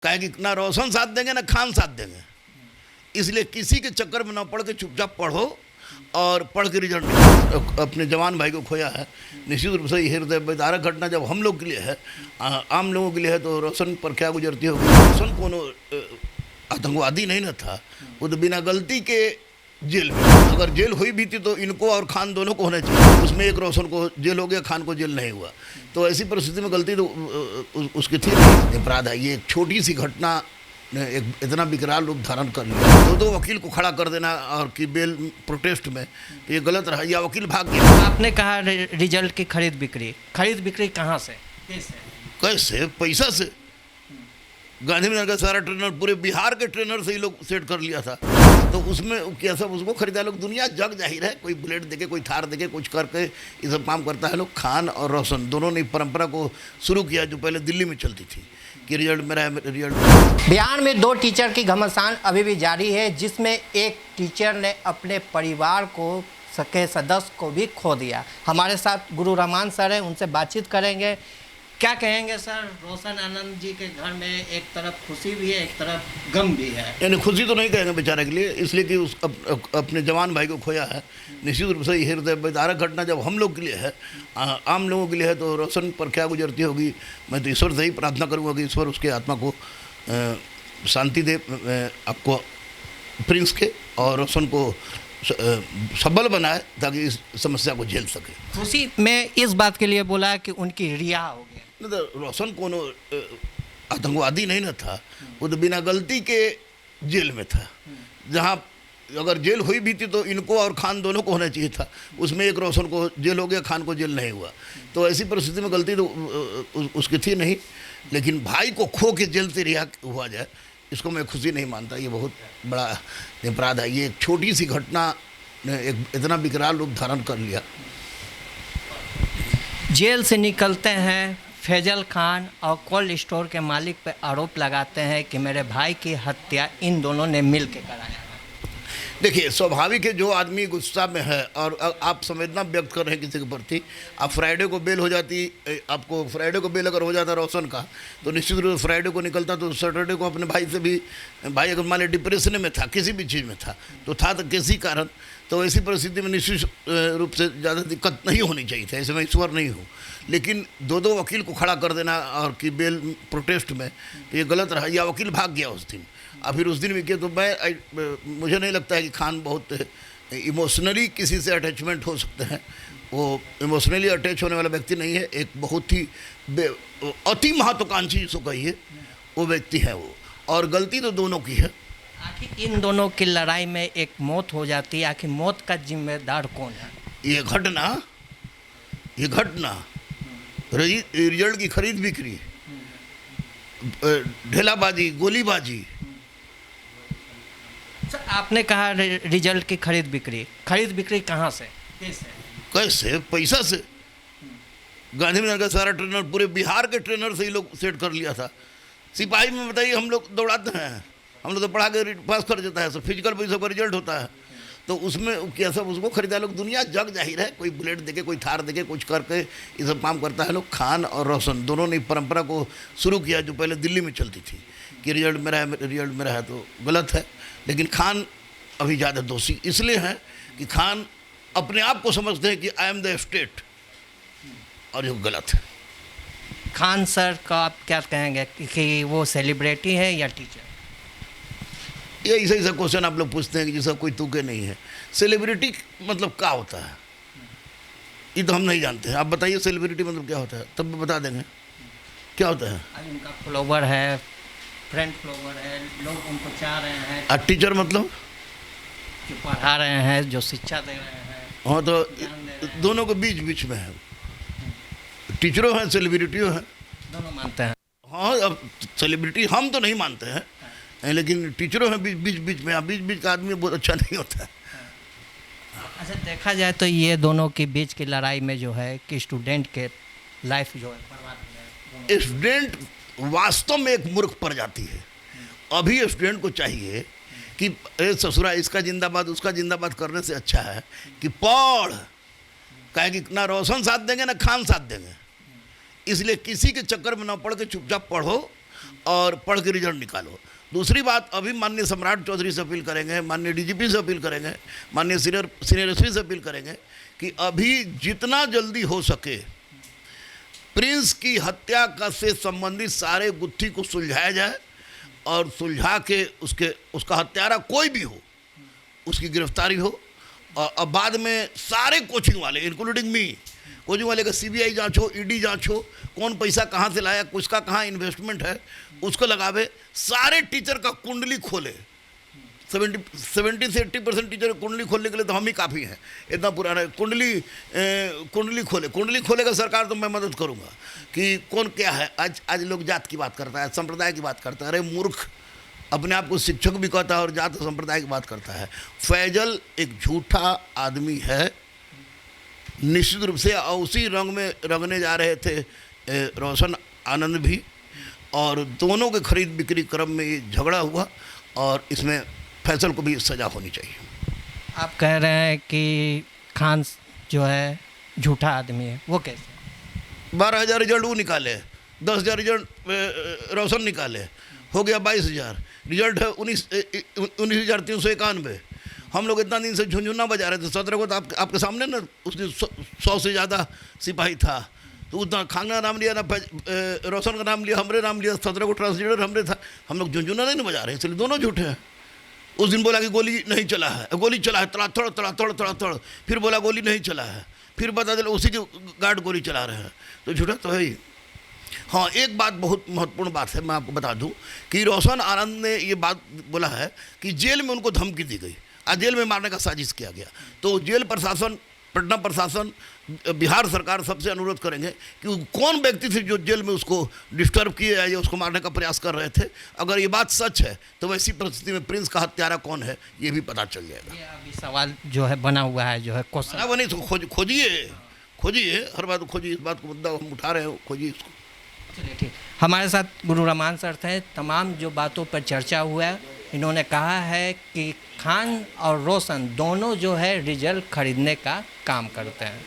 कहे कि ना रोशन साथ देंगे ना खान साथ देंगे, इसलिए किसी के चक्कर में ना पढ़ के चुपचाप पढ़ो और पढ़ के रिजल्ट। अपने जवान भाई को खोया है, निश्चित रूप से हृदय विदारक घटना जब हम लोग के लिए है, आम लोगों के लिए है, तो रोशन पर क्या गुजरती होगी। रोशन कोनो आतंकवादी नहीं ना था, वो तो बिना गलती के जेल में। अगर जेल हुई भी थी तो इनको और खान दोनों को होना चाहिए, उसमें एक रोशन को जेल हो गया, खान को जेल नहीं हुआ। तो ऐसी परिस्थिति में गलती तो उसकी थी नहीं। अपराध है ये, एक छोटी सी घटना ने एक इतना विकराल रूप धारण कर लिया। दो वकील को खड़ा कर देना और कि बेल प्रोटेस्ट में, तो ये गलत रहा, या वकील भाग गया। आपने कहा रिजल्ट की खरीद बिक्री कहाँ से, कैसे? पैसा से। गांधीनगर का सारा ट्रेनर, पूरे बिहार के ट्रेनर से ही लोग सेट कर लिया था, तो उसमें क्या सब उसको खरीदा लोग। दुनिया जग जाहिर है, कोई बुलेट देके, कोई थार देके, कुछ करके ये सब काम करता है लोग। खान और रोशन दोनों ने परंपरा को शुरू किया जो पहले दिल्ली में चलती थी कि रिजल्ट मेरा है, रिजल्ट। बिहार में 2 टीचर की घमासान अभी भी जारी है, जिसमें एक टीचर ने अपने परिवार के सदस्य को भी खो दिया। हमारे साथ गुरु रहमान सर हैं, उनसे बातचीत करेंगे। क्या कहेंगे सर, रोशन आनंद जी के घर में एक तरफ खुशी भी है, एक तरफ गम भी है। यानी खुशी तो नहीं कहेंगे बेचारे के लिए, इसलिए कि उस अपने जवान भाई को खोया है। निश्चित रूप से हृदय विदारक घटना जब हम लोग के लिए है, आम लोगों के लिए है, तो रोशन पर क्या गुजरती होगी। मैं तो ईश्वर से ही प्रार्थना करूँगा कि ईश्वर उसके आत्मा को शांति दे, आपको प्रिंस के और रोशन को सबल बनाए, ताकि इस समस्या को झेल सके। खुशी में इस बात के लिए बोला कि उनकी रिहा हो गया। नहीं तो रोशन कोनो आतंकवादी नहीं ना था, वो तो बिना गलती के जेल में था। जहाँ अगर जेल हुई भी थी तो इनको और खान दोनों को होना चाहिए था, उसमें एक रोशन को जेल हो गया, खान को जेल नहीं हुआ। तो ऐसी परिस्थिति में गलती तो उसकी थी नहीं, लेकिन भाई को खो के जेल से रिहा हुआ जाए, इसको मैं खुशी नहीं मानता। ये बहुत बड़ा अपराध है। ये एक छोटी सी घटना ने एक इतना विकराल रूप धारण कर लिया। जेल से निकलते हैं फैजल खान और कोल्ड स्टोर के मालिक पर आरोप लगाते हैं कि मेरे भाई की हत्या इन दोनों ने मिल के कराया। देखिए, स्वाभाविक है, जो आदमी गुस्सा में है और आप संवेदना व्यक्त कर रहे हैं किसी के प्रति। आप फ्राइडे को बेल हो जाती, आपको फ्राइडे को बेल अगर हो जाता रोशन का, तो निश्चित रूप से फ्राइडे को निकलता, तो सैटरडे को अपने भाई से भी, भाई अगर मान लीजिए डिप्रेशन में था, किसी भी चीज़ में था, तो किसी कारण, तो ऐसी परिस्थिति में निश्चित रूप से ज़्यादा दिक्कत नहीं होनी चाहिए थी। ऐसे मैं ईश्वर नहीं हूँ, लेकिन दो वकील को खड़ा कर देना और कि बेल प्रोटेस्ट में, तो ये गलत रहा, या वकील भाग गया उस दिन। और फिर उस दिन भी किया, तो मुझे नहीं लगता है कि खान बहुत इमोशनली किसी से अटैचमेंट हो सकते हैं। वो इमोशनली अटैच होने वाला व्यक्ति नहीं है, एक बहुत ही अति महत्वाकांक्षी जिसको कहिए, वो व्यक्ति है वो। और गलती तो दोनों की है। आखिर इन दोनों की लड़ाई में एक मौत हो जाती है, आखिर मौत का जिम्मेदार कौन है? ये घटना रिजल्ट की खरीद बिक्री, ढेलाबाजी, गोलीबाजी। सर, आपने कहा रिजल्ट की खरीद बिक्री कहाँ से, कैसे? पैसा से। गांधीनगर का सारा ट्रेनर, पूरे बिहार के ट्रेनर से ही लोग सेट कर लिया था। सिपाही में बताइए, हम लोग दौड़ाते हैं, हम लोग तो पढ़ा के पास कर देता है, सब फिजिकल पैसा का रिजल्ट होता है, तो उसमें क्या सब उसको खरीदा लोग। दुनिया जग जाहिर है, कोई बुलेट देके, कोई थार देके, कुछ करके ये सब काम करता है लोग। खान और रोशन दोनों ने परंपरा को शुरू किया जो पहले दिल्ली में चलती थी कि रिजल्ट मेरा है, रिजल्ट मेरा है, तो गलत है। लेकिन खान अभी ज़्यादा दोषी इसलिए हैं कि खान अपने आप को समझते हैं कि आई एम द स्टेट, और ये गलत है। खान सर का आप क्या कहेंगे कि वो सेलिब्रिटी है या टीचर? ये ऐसा क्वेश्चन आप लोग पूछते हैं कि जिसका कोई तुके नहीं है। सेलिब्रिटी मतलब क्या होता है, ये तो हम नहीं जानते हैं। आप बताइए सेलिब्रिटी मतलब क्या होता है, तब बता देंगे क्या होता है। उनका फॉलोवर है, फ्रेंड फॉलोवर है, लोग उनको चाह रहे हैं। और टीचर मतलब जो पढ़ा रहे हैं, जो शिक्षा दे रहे हैं। हाँ, तो दोनों के बीच में है। टीचरों हैं, सेलिब्रिटियों हैं, दोनों मानते हैं। हाँ, अब सेलिब्रिटी हम तो नहीं मानते हैं, लेकिन टीचरों हैं बीच में। बीच का आदमी बहुत अच्छा नहीं होता है। अच्छा, देखा जाए तो ये दोनों के बीच की लड़ाई में जो है कि स्टूडेंट के लाइफ जो है बर्बाद हो गया। स्टूडेंट वास्तव में एक मूर्ख पड़ जाती है। अभी स्टूडेंट को चाहिए कि ससुरा इसका जिंदाबाद उसका जिंदाबाद करने से अच्छा है कि पढ़, कहे कि ना रोशन साथ देंगे ना खान साथ देंगे, इसलिए किसी के चक्कर में ना पढ़ के चुपचाप पढ़ो और पढ़ के रिजल्ट निकालो। दूसरी बात, अभी माननीय सम्राट चौधरी से अपील करेंगे, माननीय डीजीपी से अपील करेंगे, माननीय सीनियर एसपी से अपील करेंगे कि अभी जितना जल्दी हो सके प्रिंस की हत्या का से संबंधित सारे गुत्थी को सुलझाया जाए और सुलझा के उसका हत्यारा कोई भी हो उसकी गिरफ्तारी हो। और अब बाद में सारे कोचिंग वाले इंक्लूडिंग मी, कोचिंग वाले का सीबीआई जांच हो, ईडी जांच हो, कौन पैसा कहाँ से लाया, किसका कहाँ इन्वेस्टमेंट है, उसको लगावे। सारे टीचर का कुंडली खोले। 70 से 80% टीचर कुंडली खोलने के लिए तो हम ही काफ़ी हैं, इतना पुराना कुंडली खोलेगा सरकार तो मैं मदद करूंगा कि कौन क्या है। आज लोग जात की बात करता है, संप्रदाय की बात करता है। अरे मूर्ख, अपने आप को शिक्षक भी कहता है और जात संप्रदाय की बात करता है। फैजल एक झूठा आदमी है निश्चित रूप से, और उसी रंग में रंगने जा रहे थे रोशन आनंद भी, और दोनों के खरीद बिक्री क्रम में ये झगड़ा हुआ और इसमें फैसल को भी सज़ा होनी चाहिए। आप कह रहे हैं कि खान जो है झूठा आदमी है, वो कैसे? 12,000 रिजल्ट वो निकाले, 10,000 रिजल्ट रोशन निकाले, हो गया 22,000। रिजल्ट है 19,391। हम लोग इतना दिन से झुंझुना बजा रहे थे। 17 को तो आपके सामने ना उसने 100 से ज़्यादा सिपाही था, तो उतना खान का नाम लिया ना रोशन का नाम लिया, हमरे नाम लिया। 17 को ट्रांसजेंडर हमरे था। हम लोग झुंझुना नहीं बजा रहे, इसलिए दोनों झूठे हैं। उस दिन बोला कि गोली नहीं चला है, गोली चला है, तड़ा। फिर बोला गोली नहीं चला है, फिर बता दिया उसी के गार्ड गोली चला रहे हैं, तो झूठा तो है ही। हाँ, एक बात बहुत महत्वपूर्ण बात है, मैं आपको बता दूं कि रोशन आनंद ने ये बात बोला है कि जेल में उनको धमकी दी गई, आज जेल में मारने का साजिश किया गया। तो जेल प्रशासन, पटना प्रशासन, बिहार सरकार सबसे अनुरोध करेंगे कि कौन व्यक्ति थे जो जेल में उसको डिस्टर्ब किए या उसको मारने का प्रयास कर रहे थे। अगर ये बात सच है तो वैसी परिस्थिति में प्रिंस का हत्यारा कौन है ये भी पता चल जाएगा। ये अभी सवाल जो है बना हुआ है, जो है क्वेश्चन बने तो खोजिए, हर बात खोजिए, इस बात को मुद्दा हम उठा रहे हो, खोजिए इसको। चलिए ठीक। हमारे साथ गुरु रमान सर थे। तमाम जो बातों पर चर्चा हुआ है, इन्होंने कहा है कि खान और रोशन दोनों जो है रिजल्ट खरीदने का काम करते हैं।